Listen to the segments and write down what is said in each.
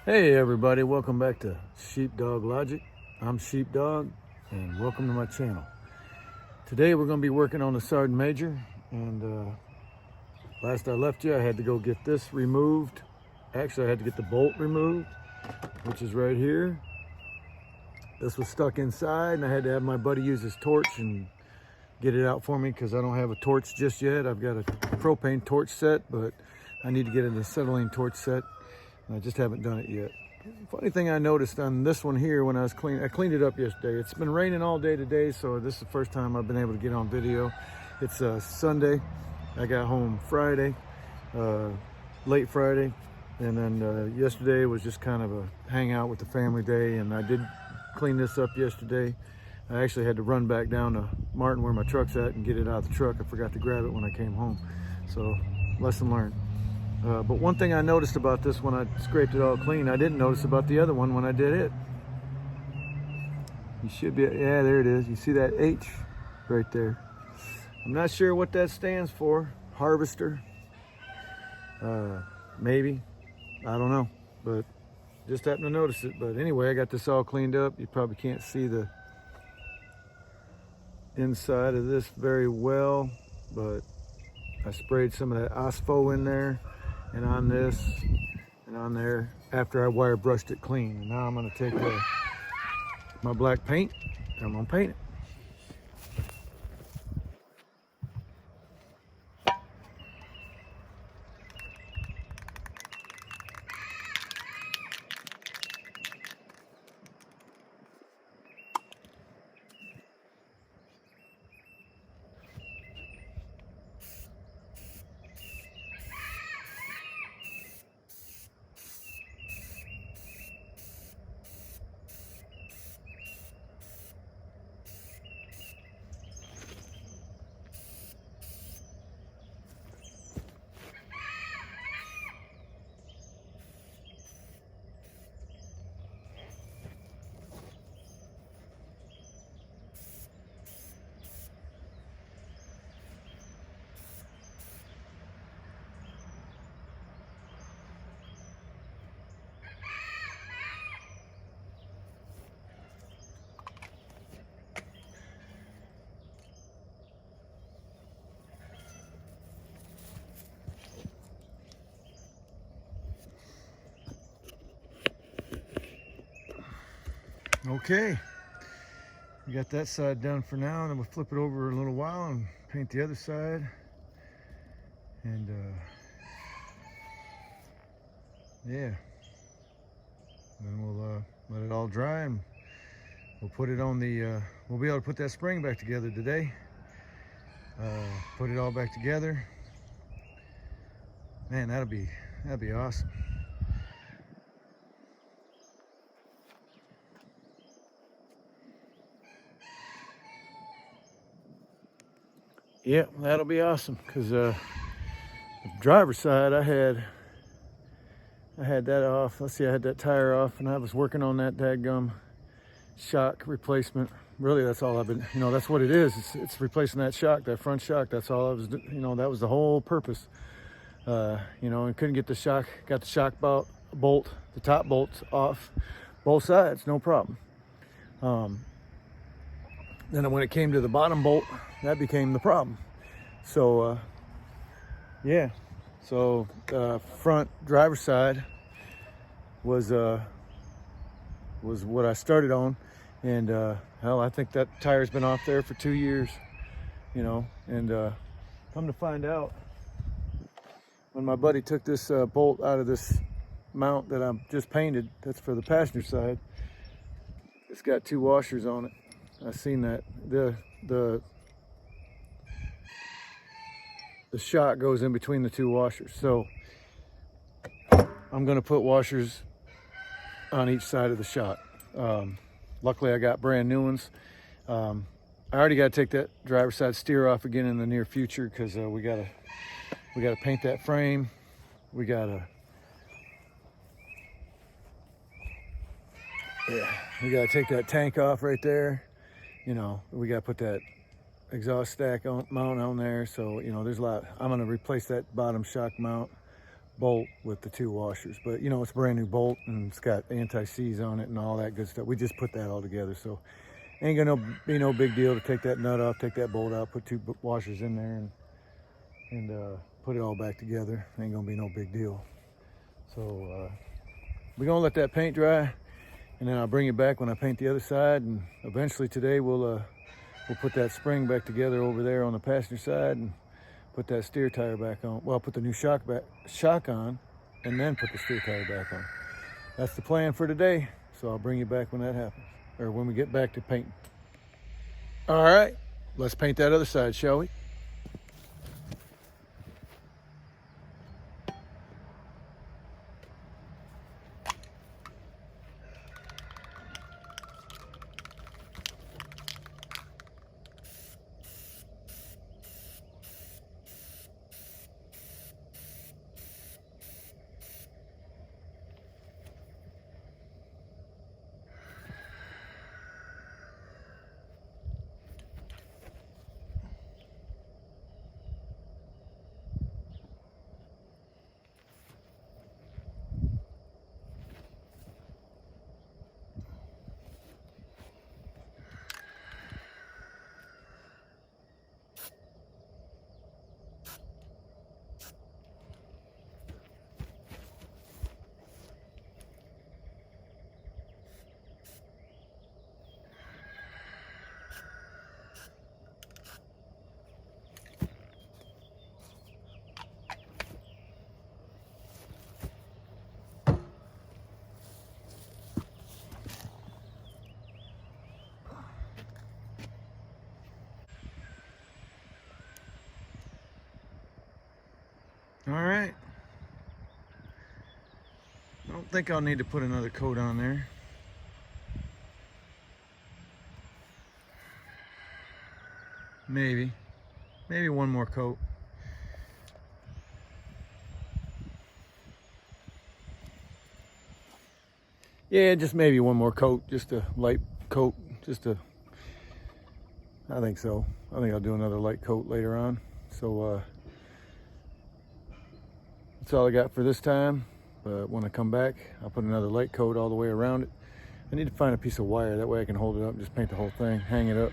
Hey everybody, welcome back to Sheepdog Logic. I'm Sheepdog and welcome to my channel. Today we're going to be working on the Sergeant Major, and last I left you I had to go get this removed. Actually I had to get the bolt removed, which is right here. This was stuck inside and I had to have my buddy use his torch and get it out for me because I don't have a torch just yet. I've got a propane torch set, but I need to get an acetylene torch set. I just haven't done it yet. Funny thing I noticed on this one here when I cleaned it up yesterday. It's been raining all day today, so this is the first time I've been able to get on video. It's Sunday. I got home Friday, late Friday, and then yesterday was just kind of a hangout with the family day, and I did clean this up yesterday. I actually had to run back down to Martin where my truck's at and get it out of the truck. I forgot to grab it when I came home, so lesson learned. But one thing I noticed about this when I scraped it all clean, I didn't notice about the other one when I did it. You should be, yeah, there it is. You see that H right there. I'm not sure what that stands for. Harvester. Maybe. I don't know. But just happened to notice it. But anyway, I got this all cleaned up. You probably can't see the inside of this very well, but I sprayed some of that Ospo in there and on this and on there after I wire brushed it clean. And now I'm going to take my black paint and I'm going to paint it. Okay, we got that side done for now, and then we'll flip it over a little while and paint the other side. And yeah, then we'll let it all dry and we'll put it on the we'll be able to put that spring back together today. Put it all back together. Man, that'd be awesome. Yeah, that'll be awesome, because the driver's side I had that off. Let's see, I had that tire off and I was working on that dadgum shock replacement. Really, that's all I've been, that's what it is. It's replacing that shock, that front shock. That's all I was, that was the whole purpose. And couldn't get the shock, got the shock bolt, the top bolts off both sides, no problem. Then when it came to the bottom bolt, that became the problem. So yeah, so front driver's side was what I started on, and hell, I think that tire's been off there for 2 years, and come to find out, when my buddy took this bolt out of this mount that I'm just painted, that's for the passenger side, it's got 2 washers on it. I seen that the shock goes in between the 2 washers, so I'm going to put washers on each side of the shock. Luckily I got brand new ones. I already got to take that driver's side steer off again in the near future, because we gotta paint that frame. We gotta take that tank off right there. We gotta put that exhaust stack mount on there. So there's a lot. I'm gonna replace that bottom shock mount, bolt with the 2 washers. But you know, it's a brand new bolt and it's got anti-seize on it and all that good stuff. We just put that all together, so ain't gonna be no big deal to take that nut off, take that bolt out, put 2 washers in there, and put it all back together. Ain't gonna be no big deal. So we're gonna let that paint dry, and then I'll bring it back when I paint the other side. And eventually today we'll put that spring back together over there on the passenger side and put that steer tire back on. Well, put the new shock on, and then put the steer tire back on. That's the plan for today. So I'll bring you back when that happens, or when we get back to painting. All right, let's paint that other side, shall we? All right. I don't think I'll need to put another coat on there. Maybe one more coat. Yeah, just maybe one more coat, just a light coat, I think so. I think I'll do another light coat later on. So that's all I got for this time. But when I come back, I'll put another light coat all the way around it. I need to find a piece of wire, that way I can hold it up and just paint the whole thing, hang it up,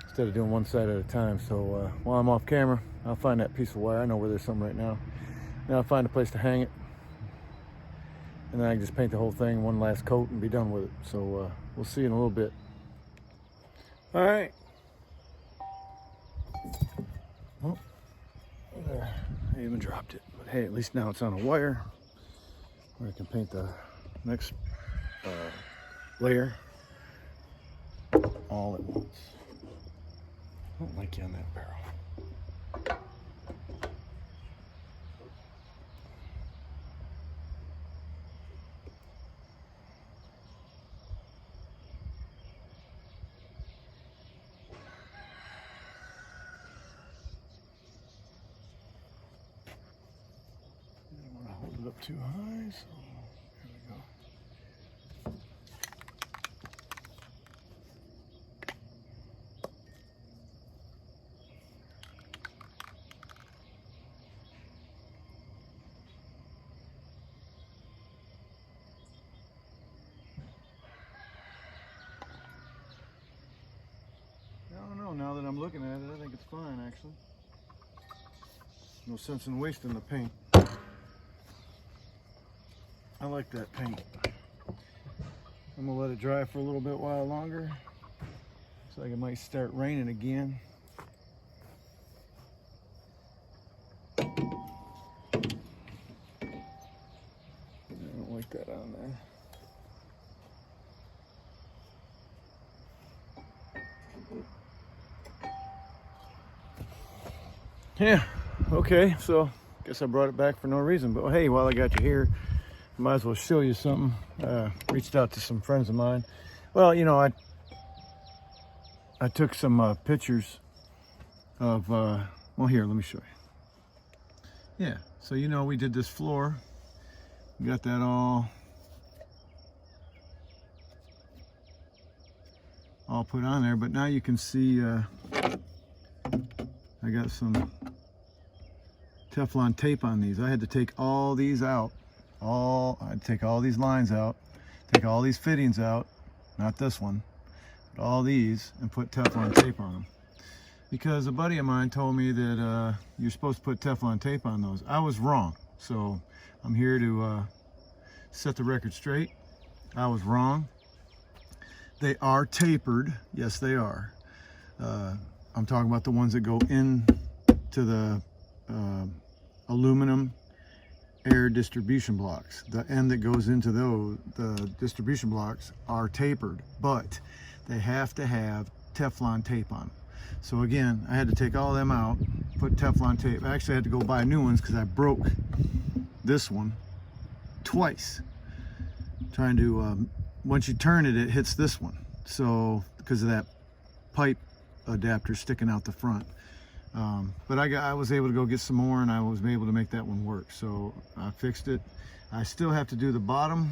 instead of doing one side at a time. So while I'm off camera, I'll find that piece of wire. I know where there's some right now. Then I'll find a place to hang it, and then I can just paint the whole thing one last coat and be done with it. So we'll see in a little bit. All right. Oh, there. I even dropped it. But hey, at least now it's on a wire where I can paint the next layer all at once. I don't like you on that barrel. Up too high, so here we go. I don't know, now that I'm looking at it, I think it's fine actually. No sense in wasting the paint. I like that paint. I'm gonna let it dry for a little bit while longer. Looks like it might start raining again. I don't like that on there. Yeah, okay, so guess I brought it back for no reason, but hey, while I got you here, might as well show you something. Reached out to some friends of mine. Well, you know, I took some pictures of, well here, let me show you. Yeah, so you know we did this floor. We got that all put on there, but now you can see I got some Teflon tape on these. I had to take all these out. I'd take all these lines out, take all these fittings out, not this one, but all these, and put Teflon tape on them. Because a buddy of mine told me that you're supposed to put Teflon tape on those. I was wrong. So I'm here to set the record straight. I was wrong. They are tapered. Yes, they are. I'm talking about the ones that go in to the aluminum air distribution blocks. The end that goes into the distribution blocks are tapered, but they have to have Teflon tape on them. So again, I had to take all them out, put Teflon tape. I actually had to go buy new ones because I broke this one twice. Trying to, once you turn it, it hits this one. So, because of that pipe adapter sticking out the front. But I was able to go get some more, and I was able to make that one work. So I fixed it. I still have to do the bottom.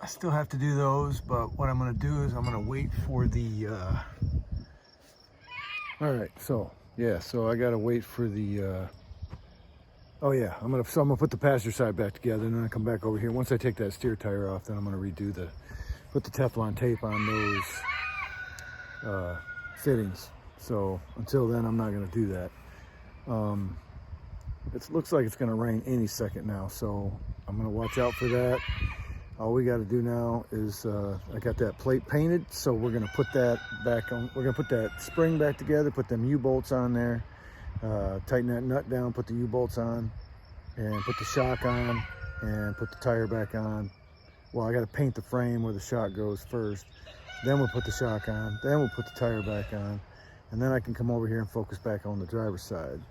I still have to do those, but what I'm going to do is I'm going to wait for the all right, so yeah, so I got to wait for the oh yeah, I'm gonna put the passenger side back together, and then I come back over here. Once I take that steer tire off, then I'm gonna put the Teflon tape on those fittings. So until then, I'm not gonna do that. It looks like it's gonna rain any second now, so I'm gonna watch out for that. All we got to do now is I got that plate painted, so we're gonna put that back on. We're gonna put that spring back together, put them U-bolts on there, tighten that nut down, put the U-bolts on, and put the shock on, and put the tire back on. Well, I got to paint the frame where the shock goes first, then we'll put the shock on, then we'll put the tire back on, and then I can come over here and focus back on the driver's side.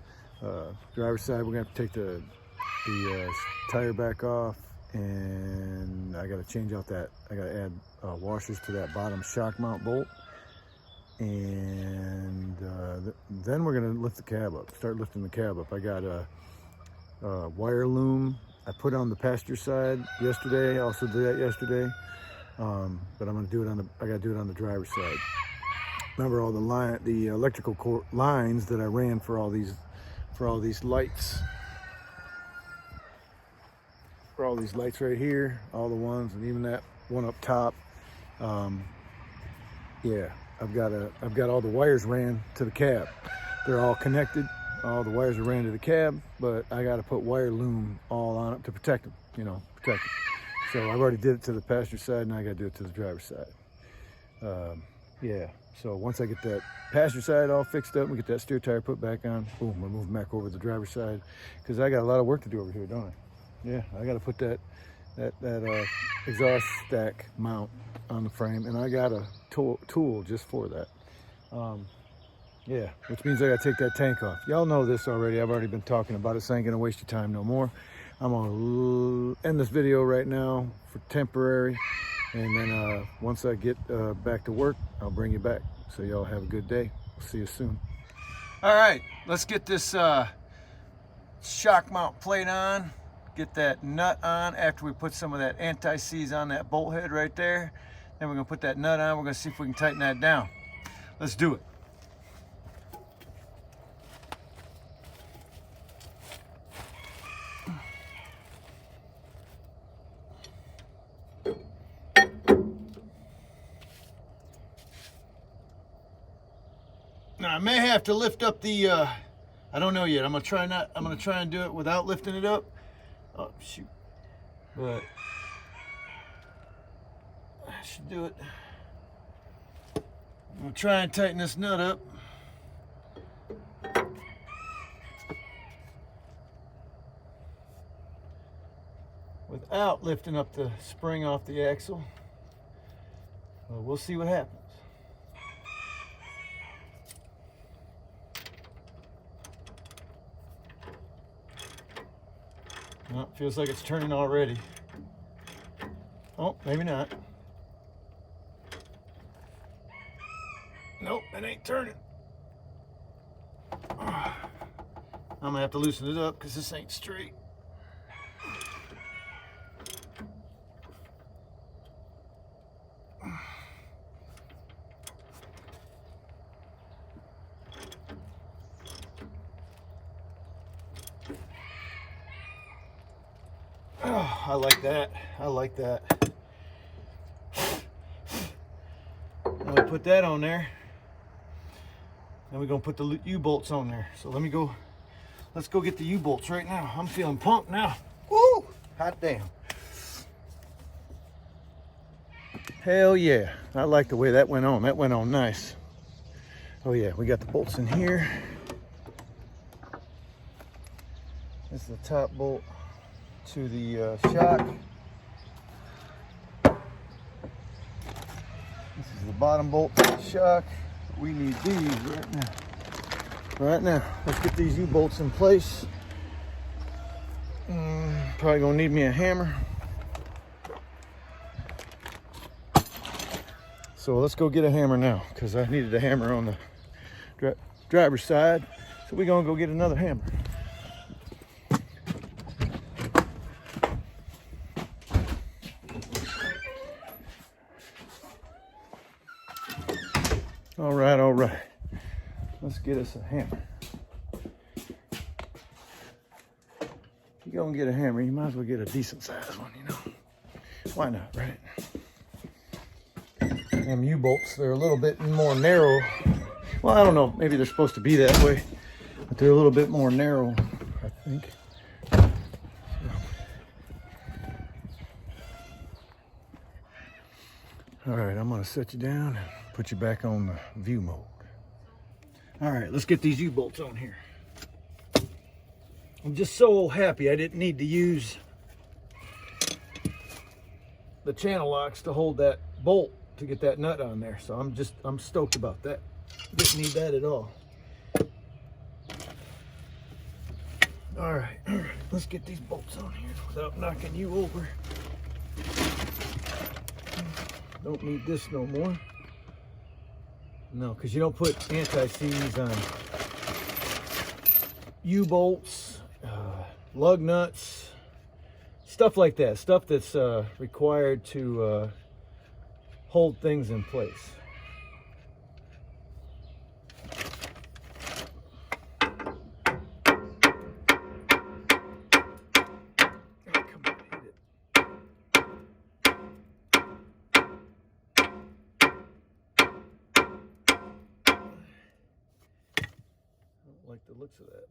Driver's side, we're gonna have to take the tire back off, and I got to change out that. I got to add washers to that bottom shock mount bolt, and then we're gonna lift the cab up. Start lifting the cab up. I got a wire loom I put on the passenger side yesterday. I also did that yesterday, but I'm gonna do it I gotta do it on the driver's side. Remember all the electrical lines that I ran for all these lights. For all these lights right here, all the ones, and even that one up top. Yeah, I've got all the wires ran to the cab. They're all connected. All the wires are ran to the cab, but I got to put wire loom all on it to protect them. Protect them. So I've already did it to the passenger side, and I got to do it to the driver's side. Yeah. So once I get that passenger side all fixed up, we get that steer tire put back on. Boom, we're moving back over to the driver's side because I got a lot of work to do over here, don't I? Yeah, I got to put that exhaust stack mount on the frame, and I got a tool just for that. Yeah, which means I got to take that tank off. Y'all know this already. I've already been talking about it, so I ain't gonna waste your time no more. I'm gonna end this video right now for temporary, and then once I get back to work, I'll bring you back. So y'all have a good day. We'll see you soon. All right, let's get this shock mount plate on. Get that nut on after we put some of that anti-seize on that bolt head right there. Then we're gonna put that nut on. We're gonna see if we can tighten that down. Let's do it. Now I may have to lift up the I don't know yet. I'm gonna try and do it without lifting it up. Oh shoot. But I should do it. I'm gonna try and tighten this nut up. Without lifting up the spring off the axle. Well, we'll see what happens. Well, feels like it's turning already. Oh, maybe not. Nope, it ain't turning. I'm gonna have to loosen it up because this ain't straight. I like that. I like that. Now we put that on there. Then we're gonna put the U-bolts on there. So let's go get the U-bolts right now. I'm feeling pumped now. Woo! Hot damn. Hell yeah. I like the way that went on. That went on nice. Oh yeah, we got the bolts in here. This is the top bolt to the shock. This is the bottom bolt to the shock. We need these right now. Right now, let's get these U-bolts in place. Probably gonna need me a hammer. So let's go get a hammer now, because I needed a hammer on the driver's side. So we're gonna go get another hammer. All right. Let's get us a hammer. If you're gonna get a hammer, you might as well get a decent sized one, you know. Why not, right? Them U-bolts, they're a little bit more narrow. Well, I don't know, maybe they're supposed to be that way, but they're a little bit more narrow, I think. All right, I'm gonna set you down and put you back on the view mode. All right, let's get these U-bolts on here. I'm just so happy I didn't need to use the channel locks to hold that bolt to get that nut on there. So I'm stoked about that. Didn't need that at all. All right, let's get these bolts on here without knocking you over. Don't need this no more. No, because you don't put anti-seize on U-bolts, lug nuts, stuff like that. Stuff that's required to hold things in place. Like the looks of that.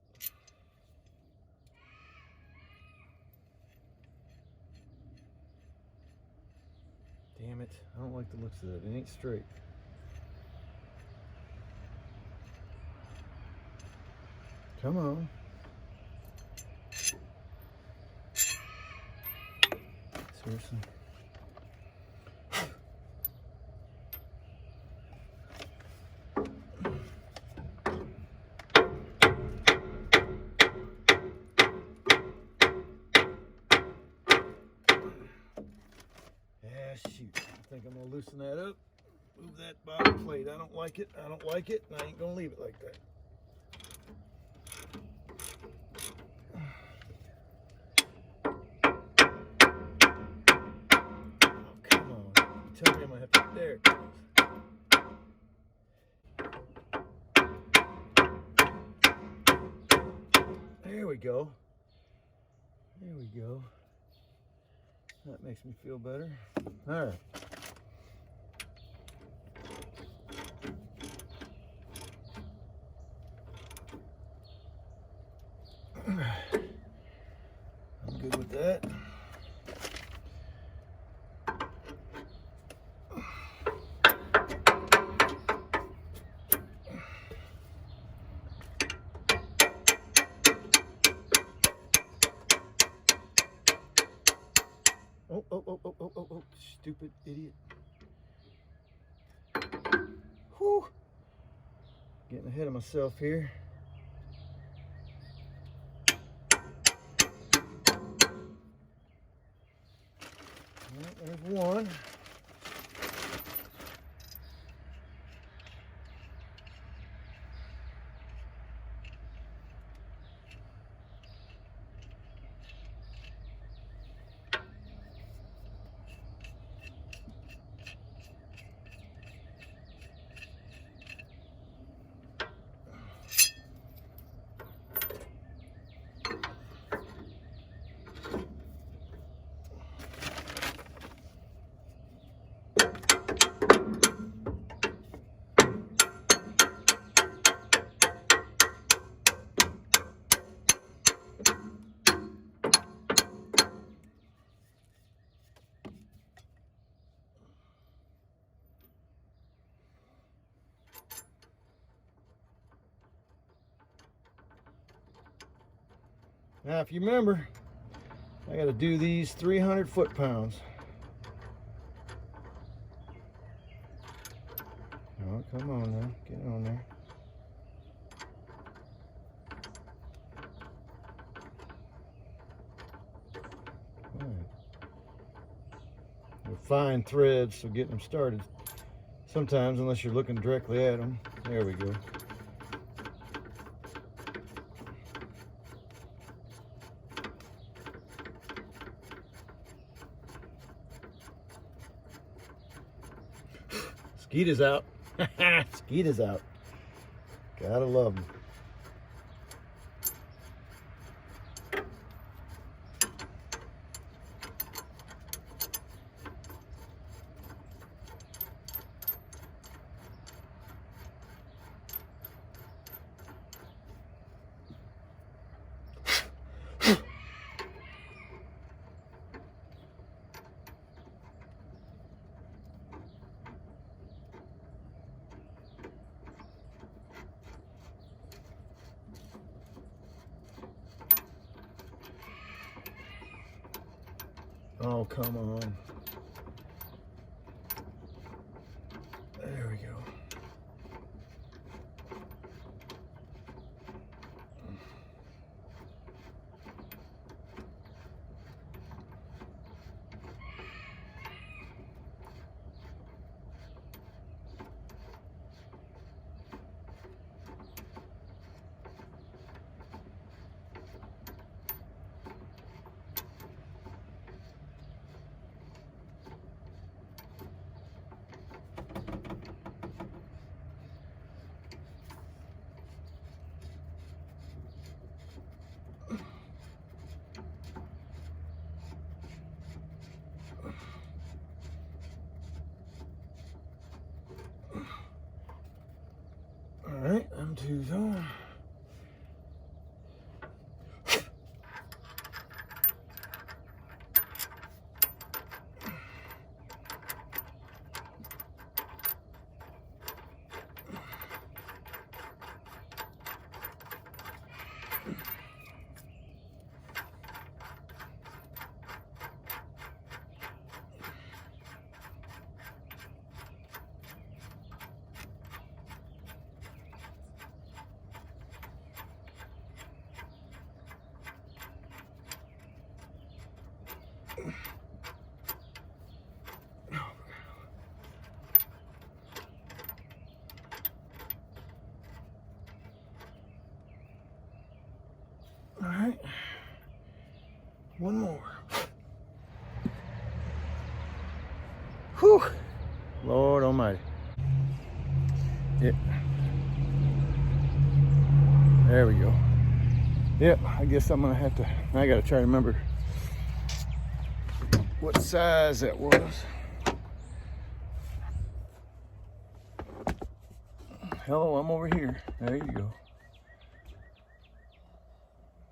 Damn it, I don't like the looks of that. It ain't straight. Come on. Seriously. Shoot, I think I'm gonna loosen that up. Move that bottom plate. I don't like it. I don't like it, and I ain't gonna leave it like that. Oh, come on. You tell me I'm gonna have to. There it goes. There we go. There we go. That makes me feel better. All right. I'm good with that. Oh, stupid idiot. Whew. Getting ahead of myself here. Well, there's one. Now, if you remember, I got to do these 300 foot-pounds. Oh, come on now, get on there. All right. They're fine threads, so getting them started sometimes, unless you're looking directly at them. There we go. Skeet is out. Skeet is out. Gotta love them. Oh, come on. There we go. All right, I'm two's on. All right, one more. Whew, Lord Almighty. Yep. There we go. Yep, I guess I'm gonna have to, I gotta try to remember what size that was. Hello, I'm over here. There you go.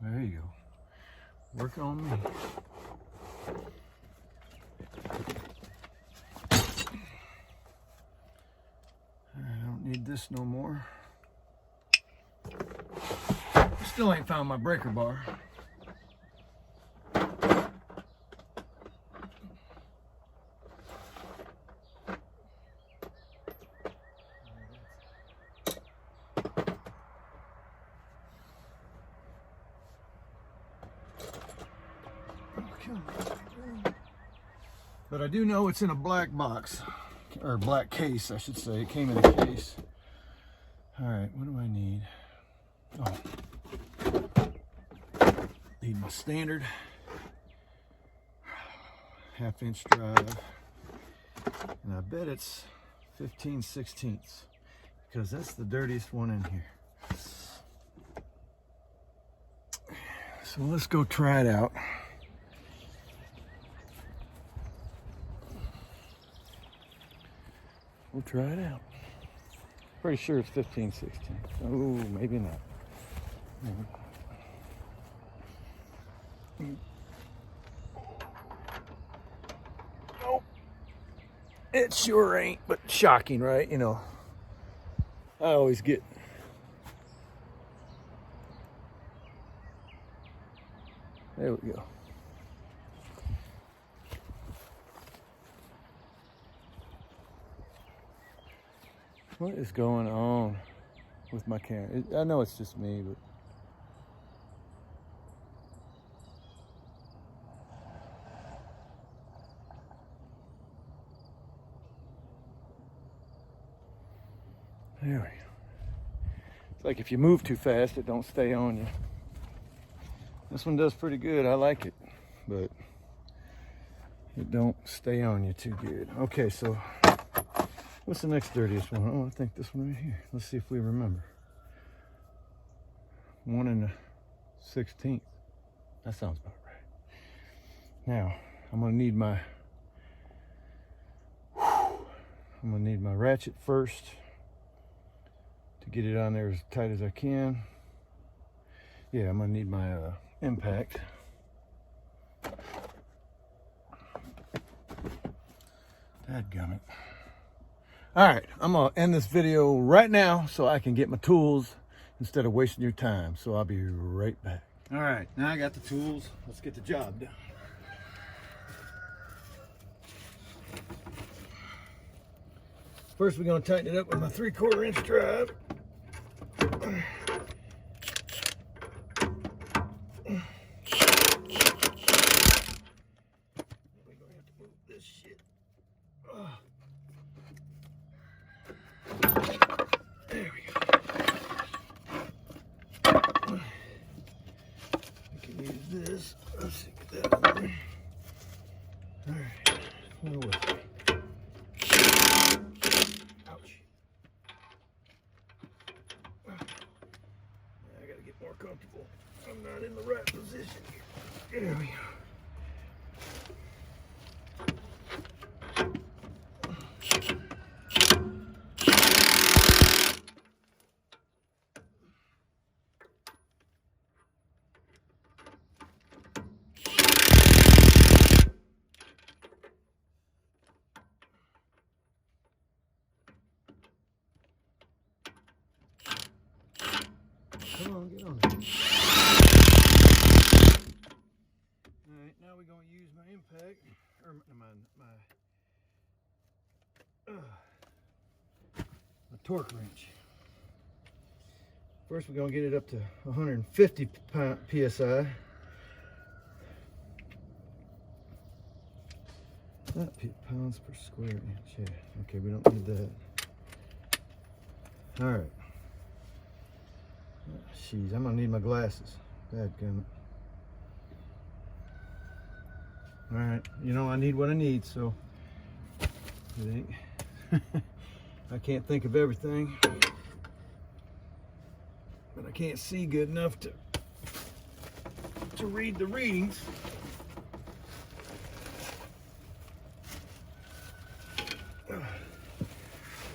There you go. Work on me. I don't need this no more. Still ain't found my breaker bar. But I do know it's in a black box, or black case, I should say. It came in a case. All right, what do I need? Oh, need my standard 1/2-inch drive, and I bet it's 15/16, because that's the dirtiest one in here. So let's go try it out. We'll try it out. Pretty sure it's 15/16. Oh, maybe not. Nope. It sure ain't, but shocking, right? You know, I always get There we go. What is going on with my camera? I know it's just me, but there we go. It's like if you move too fast, it don't stay on you. This one does pretty good. I like it, but it don't stay on you too good. Okay, so what's the next dirtiest one? Oh, I think this one right here. Let's see if we remember. 1 1/16. That sounds about right. Now, I'm gonna need my ratchet first to get it on there as tight as I can. Yeah, I'm gonna need my impact. Dadgummit. All right, I'm gonna end this video right now so I can get my tools instead of wasting your time. So I'll be right back. All right, now I got the tools. Let's get the job done. First, we're gonna tighten it up with my 3/4 inch drive. This. Let's see, get that on there. All right. Where was it? Ouch. I gotta get more comfortable. I'm not in the right position here. There we go. Come on, get on there. Alright, now we're going to use my impact, or my torque wrench. First we're going to get it up to 150 psi. Not pounds per square inch, yeah. Okay, we don't need that. Alright. Jeez, I'm gonna need my glasses. Dadgummit. All right, you know I need what I need, so it ain't. I can't think of everything, but I can't see good enough to read the readings.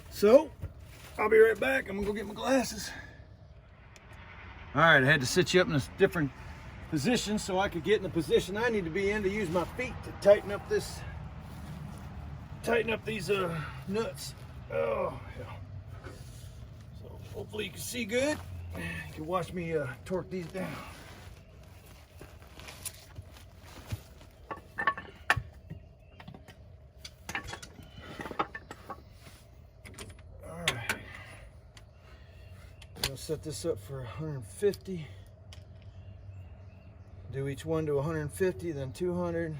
So I'll be right back. I'm gonna go get my glasses. All right, I had to sit you up in a different position so I could get in the position I need to be in to use my feet to tighten up these nuts. Oh, hell. So hopefully you can see good. You can watch me torque these down. All right. I'm gonna set this up for 150. Do each one to 150, then 200.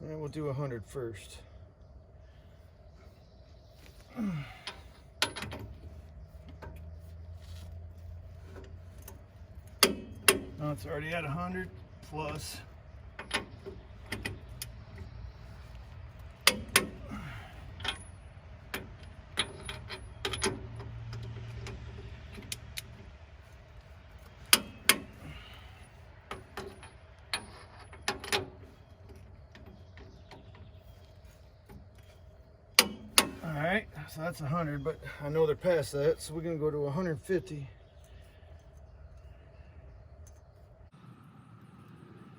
And we'll do 100 first. Now it's already at 100 plus. Alright, so that's 100, but I know they're past that, so we're going to go to 150.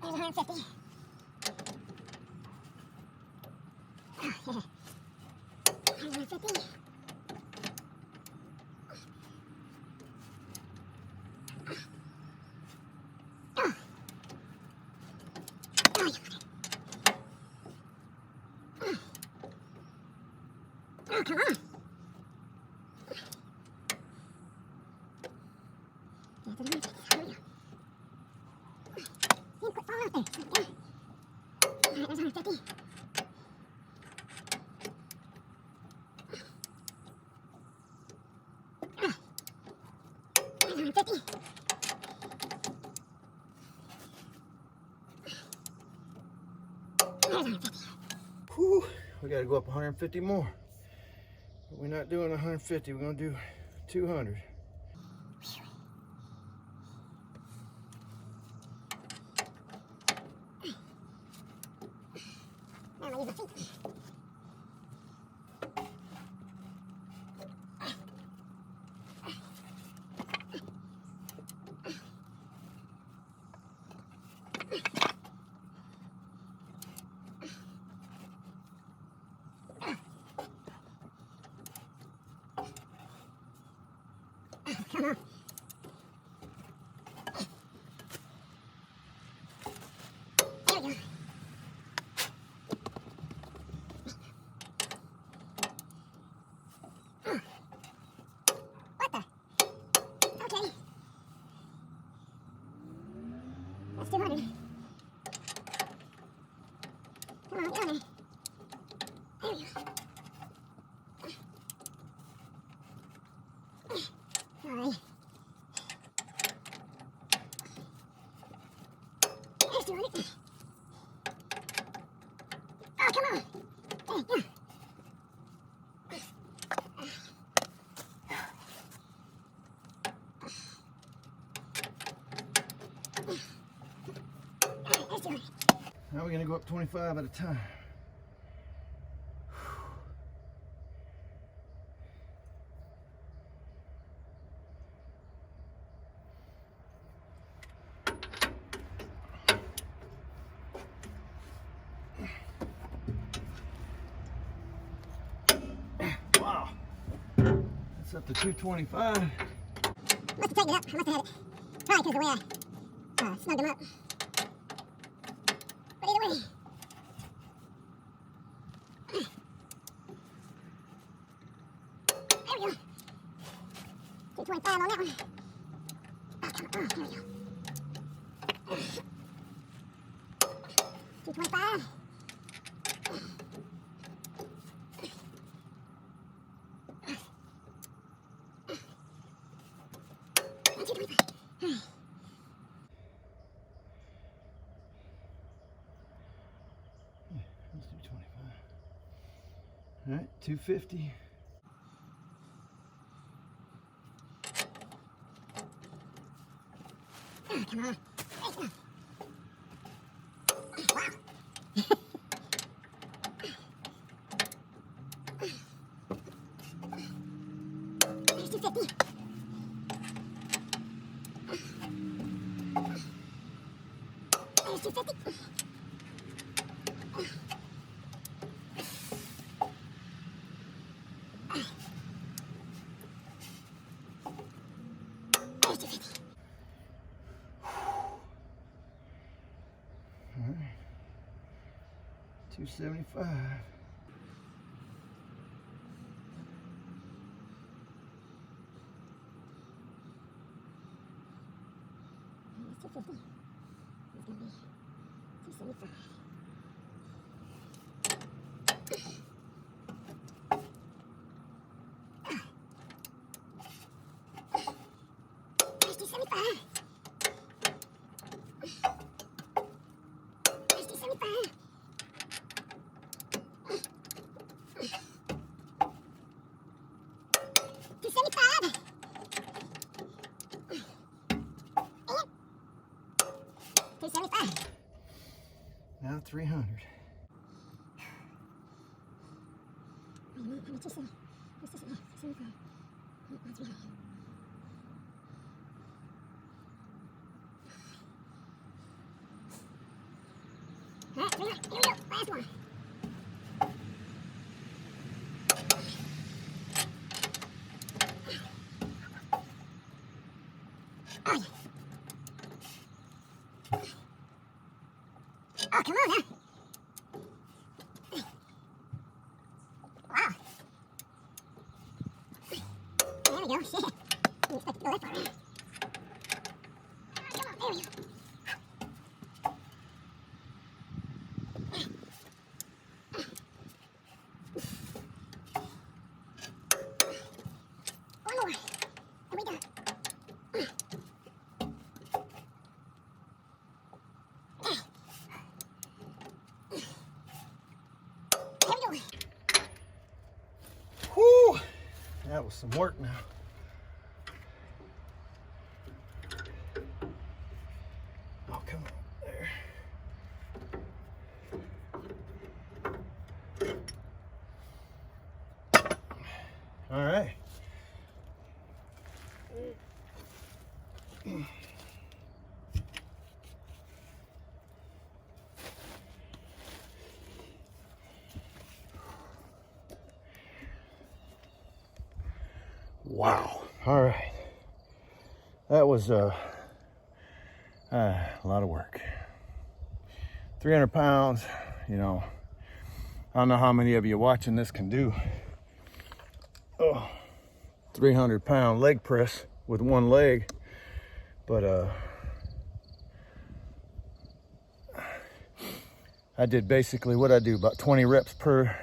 There's 150. 150. 150. Oh, come on. Quit falling out there. Okay. All right, there's 150. There's 150. There's 150. Whew, we gotta go up 150 more. But we're not doing 150, we're gonna do 200. Now I'm gonna use my feet. Come on. There we go. What the? Okay. That's 200. Come on, get on there. There we go. All right. There's 200. Oh, come on. There, yeah. There's 200. Now we're gonna go up 25 at a time. Wow, that's up to 225. Must have tightened it up. I must have had it. Probably because of the way I snugged them up. But either way. There we go. 225 on that one. Oh, come on. Oh, there we go. 225. Let's do 25. All right, 250. Oh, come on. There's 250. There's 250. There's 250. All right, 275. There's 250. It's going to be 275. There's 275. There's 275. 275. And 275. Now 300. Wait a minute, how much is it? What's this? 275. That's right. All right, 300. Here we go. Last one. Oh, yeah. Oh, come on now. Wow. There we go. Shit. Didn't expect to go that far. Come on, there we go. One more. And we done. There we go. Whew, that was some work now. Oh, come on, there. All right. Wow. All right. That was a lot of work. 300 pounds, you know, I don't know how many of you watching this can do. 300-pound leg press with one leg, but I did basically what I do, about 20 reps per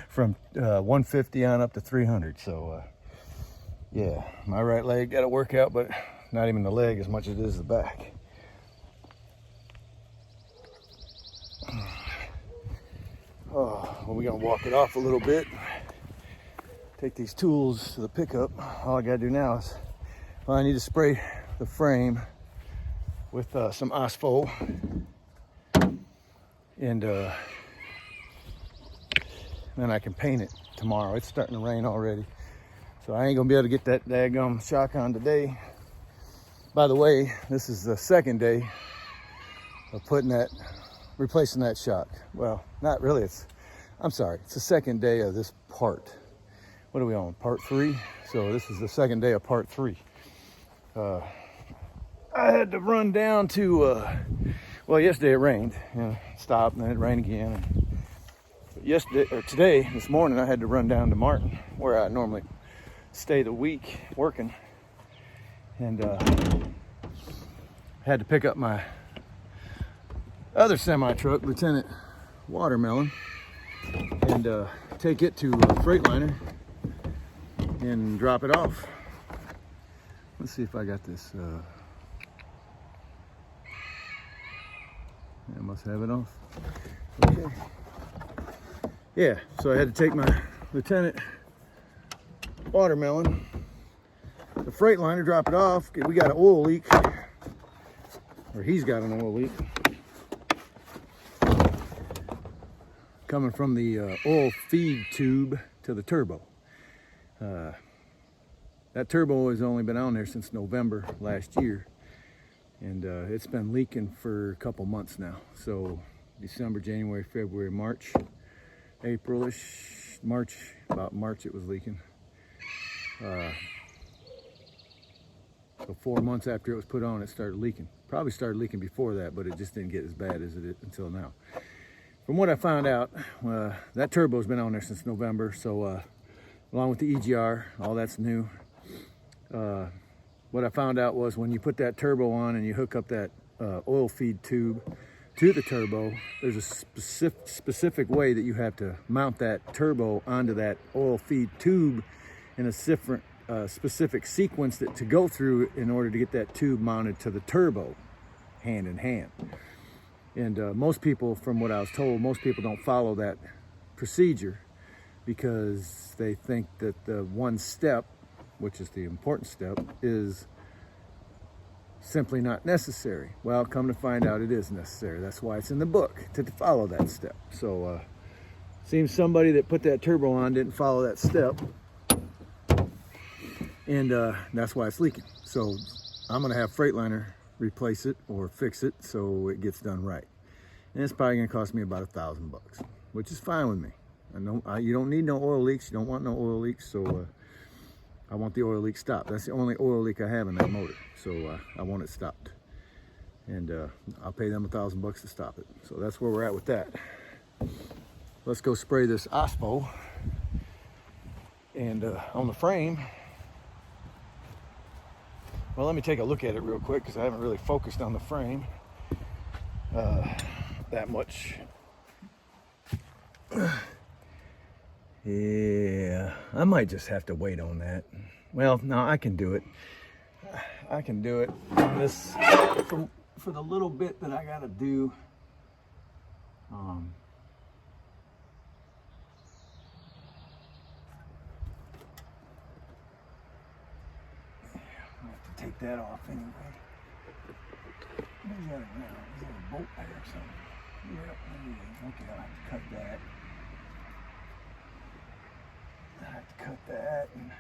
from 150 on up to 300. So yeah, my right leg got to work out, but not even the leg as much as it is the back. Oh, well, we're gonna walk it off a little bit. Take these tools to the pickup. All I gotta do now is, well, I need to spray the frame with some asphalt, and then I can paint it tomorrow. It's starting to rain already, so I ain't gonna be able to get that daggum shock on today. By the way, this is the second day of replacing that shock. Well, not really. I'm sorry. It's the second day of this part. What are we on? Part 3. So this is the second day of part 3. I had to run down to. Well, yesterday it rained. Stopped, and then it rained again. But this morning, I had to run down to Martin, where I normally stay the week working, and had to pick up my other semi-truck, Lieutenant Watermelon, and take it to Freightliner and drop it off. Let's see if I got this. I must have it off. Okay. Yeah, so I had to take my Lieutenant Watermelon to Freightliner, drop it off. We got an oil leak, or he's got an oil leak, coming from the oil feed tube to the turbo. That turbo has only been on there since November last year, and it's been leaking for a couple months now. So December, January, February, March, April-ish, about March it was leaking. So 4 months after it was put on, it started leaking. Probably started leaking before that, but it just didn't get as bad as it is until now. From what I found out, that turbo's been on there since November, so along with the EGR, all that's new. What I found out was when you put that turbo on and you hook up that oil feed tube to the turbo, there's a specific way that you have to mount that turbo onto that oil feed tube in a specific sequence to go through in order to get that tube mounted to the turbo, hand in hand. And most people, from what I was told, most people don't follow that procedure because they think that the one step, which is the important step, is simply not necessary. Well, come to find out it is necessary. That's why it's in the book, to follow that step. So seems somebody that put that turbo on didn't follow that step, and that's why it's leaking. So I'm gonna have Freightliner replace it or fix it so it gets done right, and it's probably gonna cost me about $1,000 bucks, which is fine with me. I know you don't need no oil leaks, you don't want no oil leaks, so I want the oil leak stopped. That's the only oil leak I have in that motor. So I want it stopped. And I'll pay them $1,000 to stop it. So that's where we're at with that. Let's go spray this OSPO. And on the frame, well, let me take a look at it real quick because I haven't really focused on the frame that much. Yeah, I might just have to wait on that. Well, no, I can do it. I can do it. This for the little bit that I gotta do. I have to take that off anyway. Where's that around? Is there a bolt there or something? Yep, there it is. Okay, I'll have to cut that. I have to cut that and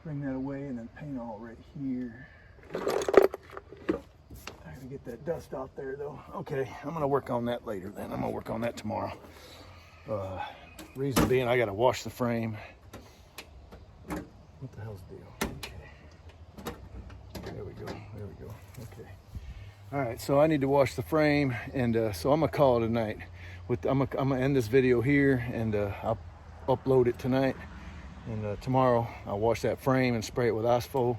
bring that away and then paint all right here. I gotta get that dust out there though. Okay, I'm gonna work on that later then. I'm gonna work on that tomorrow. Reason being I gotta wash the frame. What the hell's the deal? Okay. There we go, there we go, okay. All right, so I need to wash the frame and so I'm gonna call it a night. I'm gonna end this video here and I'll upload it tonight. And tomorrow I'll wash that frame and spray it with OSPO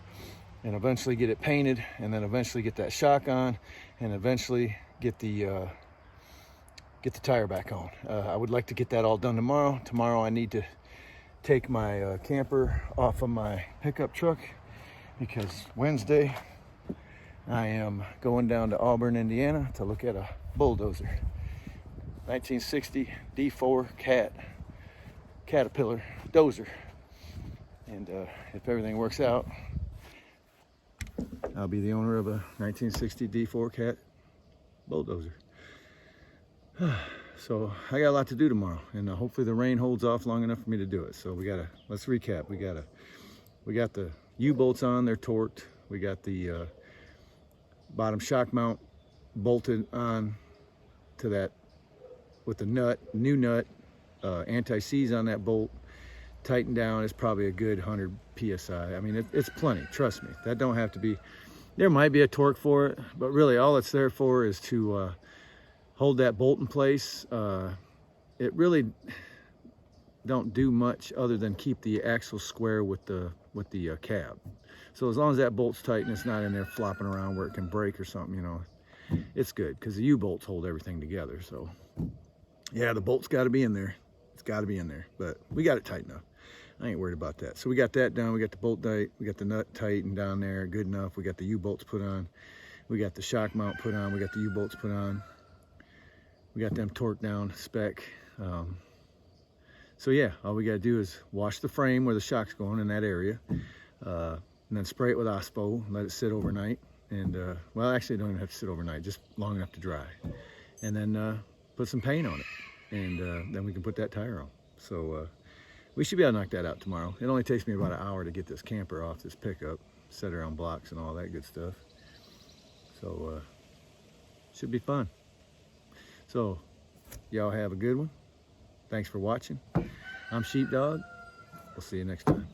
and eventually get it painted and then eventually get that shock on and eventually get the tire back on. I would like to get that all done tomorrow. Tomorrow I need to take my camper off of my pickup truck because Wednesday I am going down to Auburn, Indiana to look at a bulldozer. 1960 D4 Caterpillar dozer. And if everything works out, I'll be the owner of a 1960 D4 Cat bulldozer. So I got a lot to do tomorrow, and hopefully the rain holds off long enough for me to do it. So let's recap. We got the U-bolts on, they're torqued. We got the bottom shock mount bolted on to that with the new nut, anti-seize on that bolt. Tightened down. It's probably a good 100 psi. I mean, it's plenty, trust me. That don't have to be, there might be a torque for it, but really all it's there for is to hold that bolt in place. It really don't do much other than keep the axle square with the cab. So as long as that bolt's tight and it's not in there flopping around where it can break or something, you know, it's good because the U-bolts hold everything together. So yeah, the bolt's got to be in there. It's got to be in there, but we got it tight enough. I ain't worried about that. So we got that done. We got the bolt tight. We got the nut tight and down there, good enough. We got the U-bolts put on. We got the shock mount put on. We got the U-bolts put on. We got them torqued down spec. So yeah, all we got to do is wash the frame where the shock's going in that area, and then spray it with OSPO. Let it sit overnight. And well, actually, it don't even have to sit overnight. Just long enough to dry. And then put some paint on it, and then we can put that tire on. So. We should be able to knock that out tomorrow. It only takes me about an hour to get this camper off this pickup, set her on blocks and all that good stuff. So, should be fun. So, y'all have a good one. Thanks for watching. I'm Sheepdog. We'll see you next time.